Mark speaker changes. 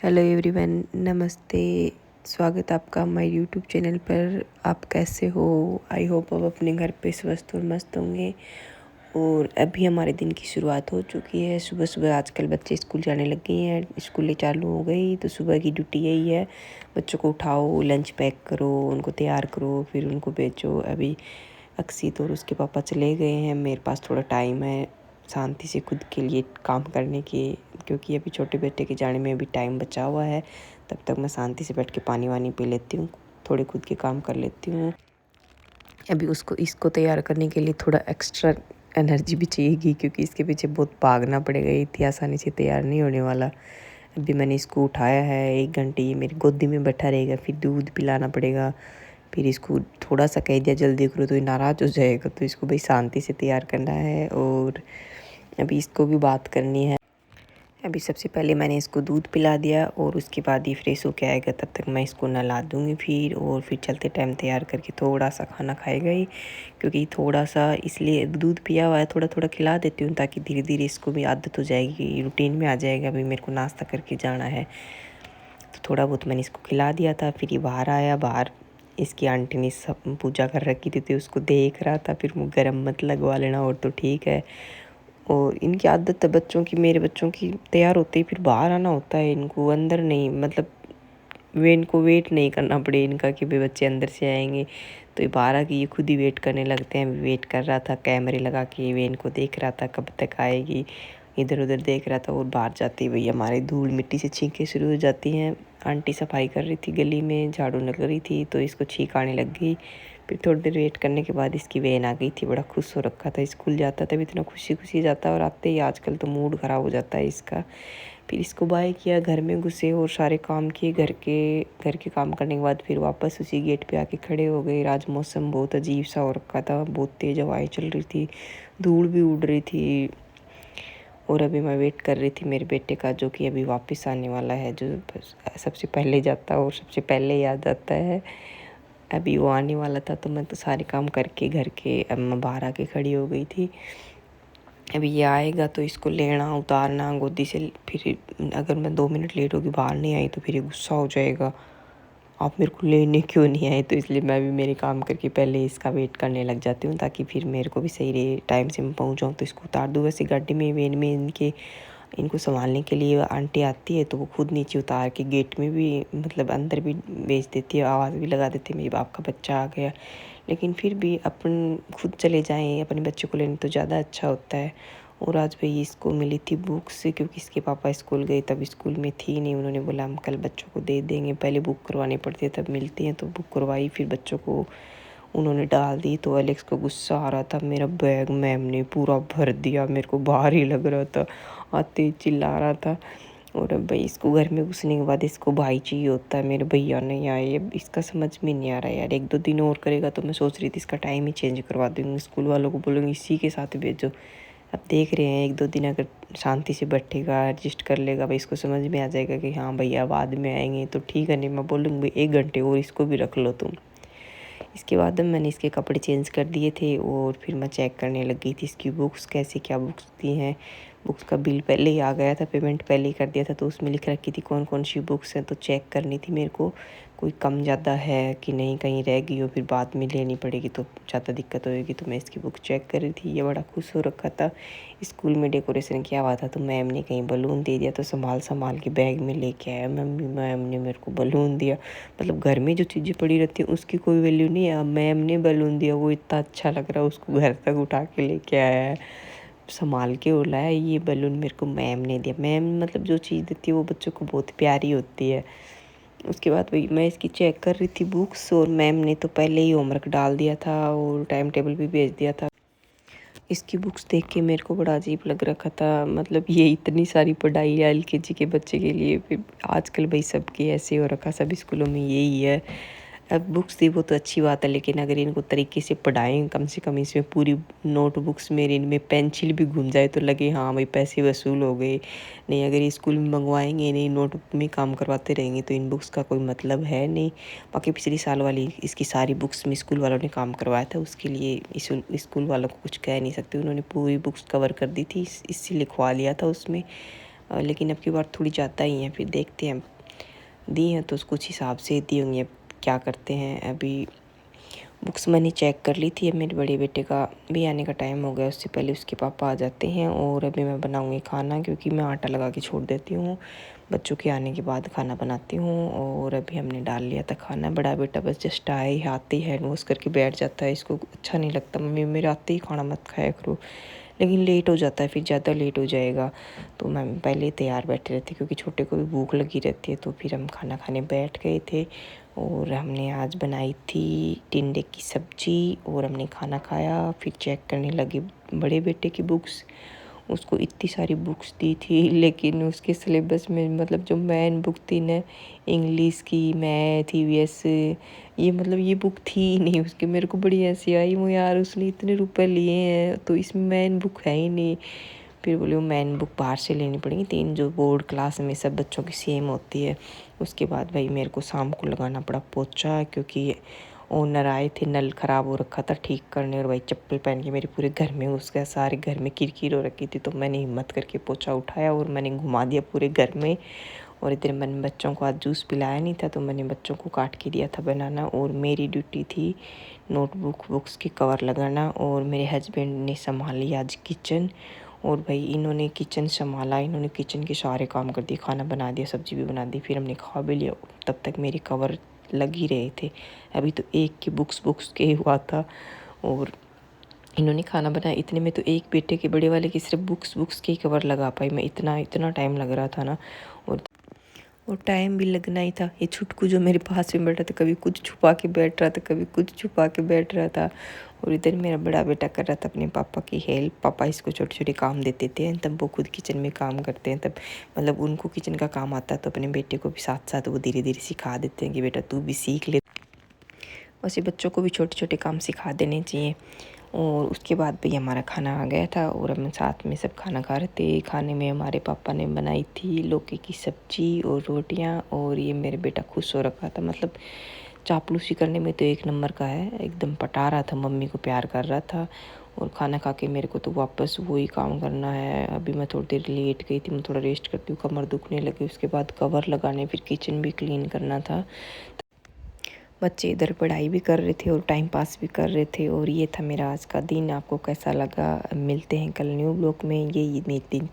Speaker 1: Hello everyone, नमस्ते। स्वागत आपका हमारे यूट्यूब चैनल पर। आप कैसे हो? आई होप आप अपने घर पे स्वस्थ और मस्त होंगे। और अभी हमारे दिन की शुरुआत हो चुकी है। सुबह सुबह आजकल बच्चे स्कूल जाने लग गए हैं, स्कूलें चालू हो गई, तो सुबह की ड्यूटी यही है, बच्चों को उठाओ, लंच पैक करो, उनको तैयार करो, फिर उनको भेजो। अभी अक्सित और उसके पापा चले गए हैं, मेरे पास थोड़ा टाइम है शांति से खुद के लिए काम करने की, क्योंकि अभी छोटे बेटे के जाने में अभी टाइम बचा हुआ है। तब तक मैं शांति से बैठ के पानी वानी पी लेती हूँ, थोड़े खुद के काम कर लेती हूँ। अभी इसको तैयार करने के लिए थोड़ा एक्स्ट्रा एनर्जी भी चाहिएगी, क्योंकि इसके पीछे बहुत भागना पड़ेगा, इतनी आसानी से तैयार नहीं होने वाला। अभी मैंने इसको उठाया है, 1 घंटे ये मेरी गोदी में बैठा रहेगा, फिर दूध पिलाना पड़ेगा। फिर इसको थोड़ा सा कह दिया जल्दी करो तो ये नाराज़ हो जाएगा, तो इसको भाई शांति से तैयार करना है। और अभी इसको भी बात करनी है। अभी सबसे पहले मैंने इसको दूध पिला दिया और उसके बाद ये फ्रेश होके आएगा, तब तक मैं इसको नहला दूँगी फिर चलते टाइम तैयार करके थोड़ा सा खाना खाएगा ही, क्योंकि थोड़ा सा इसलिए दूध पिया हुआ है, थोड़ा थोड़ा खिला देती हूँ ताकि धीरे धीरे इसको भी आदत हो जाएगी, रूटीन में आ जाएगा। अभी मेरे को नाश्ता करके जाना है, तो थोड़ा बहुत मैंने इसको खिला दिया था। फिर ये बाहर आया, बाहर इसकी आंटी ने सब पूजा कर रखी थी, तो उसको देख रहा था। फिर मुँह गरम मत लगवा लेना, और तो ठीक है। और इनकी आदत है बच्चों की, मेरे बच्चों की, तैयार होते ही फिर बाहर आना होता है इनको, अंदर नहीं, मतलब इनको वेट नहीं करना पड़े इनका कि भाई बच्चे अंदर से आएंगे, तो ये बाहर आके ये खुद ही वेट करने लगते हैं। वेट कर रहा था, कैमरे लगा के वे इनको देख रहा था कब तक आएगी, इधर उधर देख रहा था। और बाहर जाते ही भई हमारे धूल मिट्टी से छींकें शुरू हो जाती हैं। आंटी सफाई कर रही थी, गली में झाड़ू लग रही थी, तो इसको छींक आने लग गई। फिर थोड़ी देर वेट करने के बाद इसकी वैन आ गई थी, बड़ा खुश हो रखा था, स्कूल जाता था इतना खुशी खुशी जाता, और आते ही आजकल तो मूड ख़राब हो जाता है इसका। फिर इसको बाय किया, घर में घुसे और सारे काम किए, घर के काम करने के बाद फिर वापस उसी गेट पे आके खड़े हो गए। आज मौसम बहुत अजीब सा हो रखा था, बहुत तेज़ हवाएं चल रही थी, धूल भी उड़ रही थी। और अभी मैं वेट कर रही थी मेरे बेटे का, जो कि अभी वापस आने वाला है, जो सबसे पहले जाता और सबसे पहले याद आता है। अभी वो आने वाला था, तो मैं तो सारे काम करके घर के, अब मैं बाहर आके खड़ी हो गई थी। अभी ये आएगा तो इसको लेना, उतारना गोदी से। फिर अगर मैं 2 मिनट लेट होगी, बाहर नहीं आई, तो फिर ये गुस्सा हो जाएगा, आप मेरे को लेने क्यों नहीं आए। तो इसलिए मैं भी मेरे काम करके पहले इसका वेट करने लग जाती हूँ, ताकि फिर मेरे को भी सही रहे, टाइम से मैं पहुँच जाऊँ तो इसको उतार दूँ। वैसे गाड़ी में, वैन में इनको संभालने के लिए आंटी आती है, तो वो खुद नीचे उतार के गेट में भी, मतलब अंदर भी भेज देती है, आवाज़ भी लगा देती है मेरी बाप का बच्चा आ गया। लेकिन फिर भी अपन खुद चले जाएं अपने बच्चे को लेने तो ज़्यादा अच्छा होता है। और आज भाई इसको मिली थी बुक्स, क्योंकि इसके पापा स्कूल गए तब स्कूल में थी नहीं, उन्होंने बोला हम कल बच्चों को दे देंगे, पहले बुक करवानी पड़ती है तब मिलती हैं, तो बुक करवाई, फिर बच्चों को उन्होंने डाल दी। तो एलेक्स को गुस्सा आ रहा था, मेरा बैग मैम ने पूरा भर दिया, मेरे को भारी लग रहा था, आते ही चिल्ला रहा था। और अब भाई इसको घर में घुसने के बाद इसको भाई चाहिए होता है, मेरे भैया नहीं आए, अब इसका समझ में नहीं आ रहा है यार। 1-2 दिन और करेगा तो मैं सोच रही थी इसका टाइम ही चेंज करवा दूँगी, स्कूल वालों को बोलूँगी इसी के साथ भेजो। अब देख रहे हैं 1-2 दिन अगर शांति से बैठेगा, एडजस्ट कर लेगा, भाई इसको समझ में आ जाएगा कि हाँ भैया बाद में आएंगे, तो ठीक है, नहीं मैं बोलूँगी भाई 1 घंटे और इसको भी रख लो तुम। इसके बाद मैंने इसके कपड़े चेंज कर दिए थे, और फिर मैं चेक करने लग गई थी इसकी बुक्स कैसे क्या बुक्स दी हैं। बुक्स का बिल पहले ही आ गया था, पेमेंट पहले ही कर दिया था, तो उसमें लिख रखी थी कौन कौन सी बुक्स हैं, तो चेक करनी थी मेरे को, कोई कम ज़्यादा है कि नहीं, कहीं रह गई हो फिर बाद में लेनी पड़ेगी तो ज़्यादा दिक्कत होगी। तो मैं इसकी बुक चेक कर रही थी, ये बड़ा खुश हो रखा था। स्कूल में डेकोरेशन किया हुआ था, तो मैम ने कहीं बलून दे दिया, तो संभाल संभाल के बैग में लेके आया। मम्मी मैम ने मेरे को बलून दिया, मतलब घर में जो चीज़ें पड़ी रहती हैं उसकी कोई वैल्यू नहीं है, अब मैम ने बलून दिया, वो इतना अच्छा लग रहा है, उसको घर तक उठा के लेके आया है, संभाल के और लाया। ये बलून मेरे को मैम ने दिया। मैम मतलब जो चीज़ देती है वो बच्चों को बहुत प्यारी होती है। उसके बाद वही मैं इसकी चेक कर रही थी बुक्स, और मैम ने तो पहले ही होमवर्क डाल दिया था और टाइम टेबल भी भेज दिया था। इसकी बुक्स देख के मेरे को बड़ा अजीब लग रखा था, मतलब ये इतनी सारी पढ़ाई है एलकेजी के बच्चे के लिए। फिर आजकल भाई सबके ऐसे हो रखा, सब स्कूलों में यही है। अब बुक्स दी वो तो अच्छी बात है, लेकिन अगर इनको तरीके से पढ़ाएं, कम से कम इसमें पूरी नोटबुक्स में इनमें पेंसिल भी घुल जाए तो लगे हाँ भाई पैसे वसूल हो गए। नहीं, अगर ये स्कूल में मंगवाएंगे नहीं, नोटबुक में काम करवाते रहेंगे, तो इन बुक्स का कोई मतलब है नहीं। बाकी पिछले साल वाली इसकी सारी बुक्स में स्कूल वालों ने काम करवाया था, उसके लिए स्कूल वालों को कुछ कह नहीं सकते, उन्होंने पूरी बुक्स कवर कर दी थी, इससे लिखवा लिया था उसमें। लेकिन अब की बार थोड़ी ज़्यादा ही है, फिर देखते हैं दी हैं तो कुछ हिसाब से दी होंगी। अब क्या करते हैं, अभी बुक्स मैंने चेक कर ली थी। अब मेरे बड़े बेटे का भी आने का टाइम हो गया, उससे पहले उसके पापा आ जाते हैं। और अभी मैं बनाऊँगी खाना, क्योंकि मैं आटा लगा के छोड़ देती हूँ, बच्चों के आने के बाद खाना बनाती हूँ। और अभी हमने डाल लिया था खाना। बड़ा बेटा बस जस्ट आए आते ही हैंड वॉश करके बैठ जाता है। इसको अच्छा नहीं लगता, मम्मी मेरे आते ही खाना मत खाया करो, लेकिन लेट हो जाता है, फिर ज़्यादा लेट हो जाएगा तो मैं पहले ही तैयार बैठे रहती, क्योंकि छोटे को भी भूख लगी रहती है। तो फिर हम खाना खाने बैठ गए थे और हमने आज बनाई थी टिंडे की सब्जी और हमने खाना खाया। फिर चेक करने लगे बड़े बेटे की बुक्स। उसको इतनी सारी बुक्स दी थी, लेकिन उसके सिलेबस में मतलब जो मेन बुक थी ना, इंग्लिश की, मैथ, ईवीएस, ये मतलब ये बुक थी ही नहीं उसकी। मेरे को बड़ी हंसी आई, वो यार उसने इतने रुपए लिए हैं तो इसमें मेन बुक है ही नहीं। फिर बोले वो मेन बुक बाहर से लेनी पड़ेगी, 3 जो बोर्ड क्लास में सब बच्चों की सेम होती है। उसके बाद भाई मेरे को शाम को लगाना पड़ा पोछा, क्योंकि ओनर आए थे, नल ख़राब हो रखा था ठीक करने। और भाई चप्पल पहन के मेरे पूरे घर में घुस गया, सारे घर में किरकिर हो रखी थी। तो मैंने हिम्मत करके पोछा उठाया और मैंने घुमा दिया पूरे घर में। और इधर मैंने बच्चों को आज जूस पिलाया नहीं था, तो मैंने बच्चों को काट के दिया था बनाना। और मेरी ड्यूटी थी नोटबुक बुक्स के कवर लगाना, और मेरे हस्बैंड ने संभाली आज किचन। और भाई इन्होंने किचन संभाला, इन्होंने किचन के सारे काम कर दिए, खाना बना दिया, सब्जी भी बना दी, फिर हमने खा भी लिया। तब तक मेरे कवर लग ही रहे थे। अभी तो एक की बुक्स के हुआ था और इन्होंने खाना बनाया। इतने में तो एक बेटे के बड़े वाले की सिर्फ बुक्स के ही कवर लगा पाई मैं, इतना टाइम लग रहा था ना। और टाइम भी लगना ही था। ये छुटकू जो मेरे पास में बैठा था, कभी कुछ छुपा के बैठ रहा था, कभी कुछ छुपा के बैठ रहा था। और इधर मेरा बड़ा बेटा कर रहा था अपने पापा की हेल्प। पापा इसको छोटे छोटे काम देते थे, तब वो खुद किचन में काम करते हैं। तब मतलब उनको किचन का काम आता है, तो अपने बेटे को भी साथ साथ वो धीरे धीरे सिखा देते हैं कि बेटा तू भी सीख ले। वैसे बच्चों को भी छोटे छोटे काम सिखा देने चाहिए। और उसके बाद भी हमारा खाना आ गया था और हम साथ में सब खाना खा रहे थे। खाने में हमारे पापा ने बनाई थी लौकी की सब्जी और रोटियां। और ये मेरे बेटा खुश हो रखा था, मतलब चापलूसी करने में तो एक नंबर का है, एकदम पटा रहा था, मम्मी को प्यार कर रहा था। और खाना खा के मेरे को तो वापस वही काम करना है। अभी मैं थोड़ी देर लेट गई थी, मैं थोड़ा रेस्ट करती हूँ, कमर दुखने लगी। उसके बाद कवर लगाने, फिर किचन भी क्लीन करना था। बच्चे इधर पढ़ाई भी कर रहे थे और टाइम पास भी कर रहे थे। और ये था मेरा आज का दिन। आपको कैसा लगा? मिलते हैं कल न्यू ब्लॉग में। ये मेरी दिन